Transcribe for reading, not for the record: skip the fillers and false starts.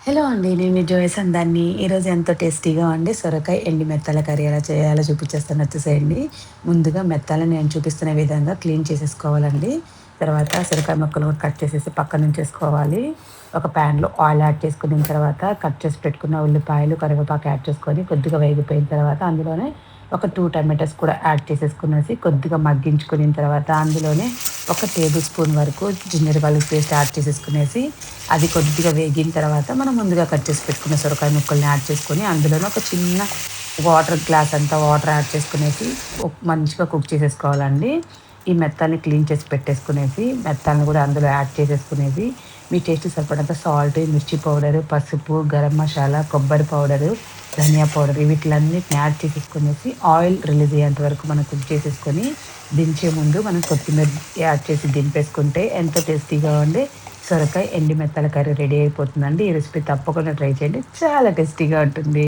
Hello అండి. నేను మీ జోయ్ సందాన్ని. ఈరోజు ఎంతో టేస్టీగా ఉండే సొరకాయ ఎండి మెత్తల కర్రీ ఎలా చేయాలో చూపించేస్తాను వచ్చేసేయండి. ముందుగా మెత్తలని నేను చూపిస్తున్న విధంగా క్లీన్ చేసేసుకోవాలండి. తర్వాత సొరకాయ ముక్కలు కూడా కట్ చేసేసి పక్కనుంచేసుకోవాలి. ఒక ప్యాన్‌లో ఆయిల్ యాడ్ చేసుకున్న తర్వాత కట్ చేసి పెట్టుకున్న ఉల్లిపాయలు, కరివేపాకు యాడ్ చేసుకొని కొద్దిగా వేగిపోయిన తర్వాత అందులోనే ఒక 2 టమాటోస్ కూడా యాడ్ చేసేసుకునేసి కొద్దిగా మగ్గించుకున్న తర్వాత అందులోనే ఒక టేబుల్ స్పూన్ వరకు జింజర్ గార్లిక్ పేస్ట్ యాడ్ చేసేసుకునేసి అది కొద్దిగా వేగిన తర్వాత మనం ముందుగా కట్ చేసి పెట్టుకున్న సొరకాయ ముక్కల్ని యాడ్ చేసుకొని, అందులోనే ఒక చిన్న వాటర్ గ్లాస్ అంతా వాటర్ యాడ్ చేసుకునేసి మంచిగా కుక్ చేసేసుకోవాలండి. ఈ మెత్తల్ని క్లీన్ చేసి పెట్టేసుకునేసి, మెత్తల్ని కూడా అందులో యాడ్ చేసేసుకునేసి, మీ టేస్ట్‌కి సరిపడంత సాల్ట్, మిర్చి పౌడరు, పసుపు, గరం మసాలా, కొబ్బరి పౌడరు, ధనియా పౌడర్ వీటిలన్నిటిని యాడ్ చేసేసుకునేసి, ఆయిల్ రిలీజ్ అయ్యేంత వరకు మనం కుక్ చేసేసుకొని, దించే ముందు మనం కొత్తిమీర యాడ్ చేసి దింపేసుకుంటే ఎంతో టేస్టీగా ఉండే సొరకాయ ఎండి మెత్తల కర్రీ రెడీ అయిపోతుందండి. ఈ రెసిపీ తప్పకుండా ట్రై చేయండి. చాలా టేస్టీగా ఉంటుంది.